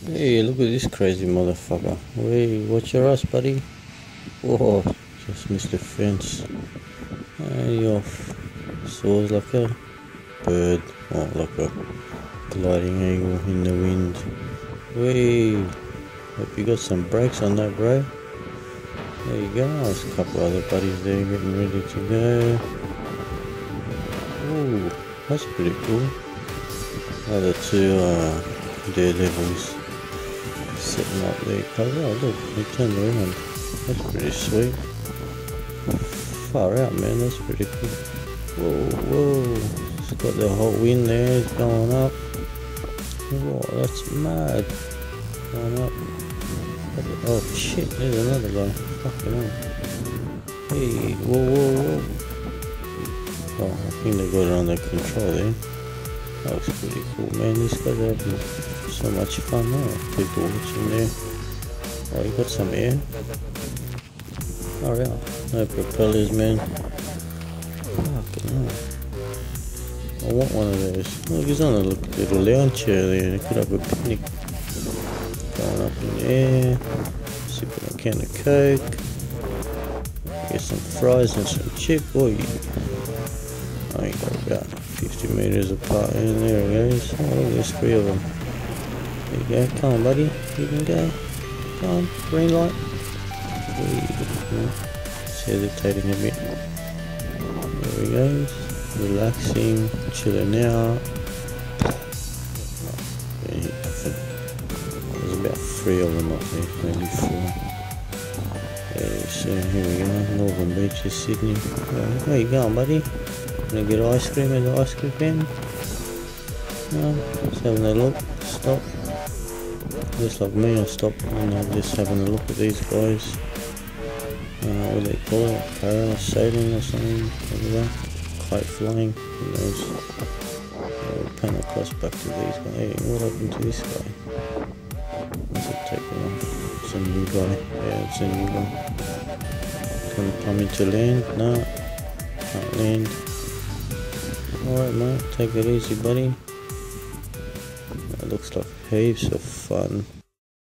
Hey, look at this crazy motherfucker. Hey, watch your ass, buddy. Whoa, just missed the fence. And he off. Soars like a bird, or like a gliding eagle in the wind. Hey, hope you got some brakes on that, bro. There you go. There's a couple other buddies there getting ready to go. Ooh, that's pretty cool. Other two daredevils sitting up there. Oh look, they turned around. That's pretty sweet. Far out, man. That's pretty cool. Whoa, whoa. It's got the whole wind there. It's going up. Whoa, that's mad. Going up. Oh shit, there's another guy. Fucking hell. Hey, whoa, whoa, whoa. Oh, I think they got it under control there. That looks pretty cool, man. These guys are having so much fun now. People watching there. Oh, you got some air? Oh yeah. No propellers, man. Fucking hell. I want one of those. Look, he's on a little lounge chair there. They could have a picnic. Going up in the air. Sipping a can of Coke. Get some fries and some chip. Boy. I think they're about 50 meters apart. And there it goes. Oh, look, there's 3 of them. There you go. Come on, buddy. You can go. Come on. Green light. It's hesitating a bit. There he goes. Relaxing. Chilling out. There's about 3 of them up there. Maybe 4. Yeah, so here we go. Northern Beaches, Sydney. Where you going, buddy? Gonna get ice cream at the ice cream van? No, just having a look, stop. Just like me, I stop and I'm just having a look at these guys. What do they call it? Parasailing or something like that. Kite flying, who knows. We'll pan across back to these guys. Hey, what happened to this guy? What's it taking off? It's a new guy. Yeah, it's a new guy. Gonna come into land? No, can't land. Alright mate, take it easy buddy. That looks like heaps of fun.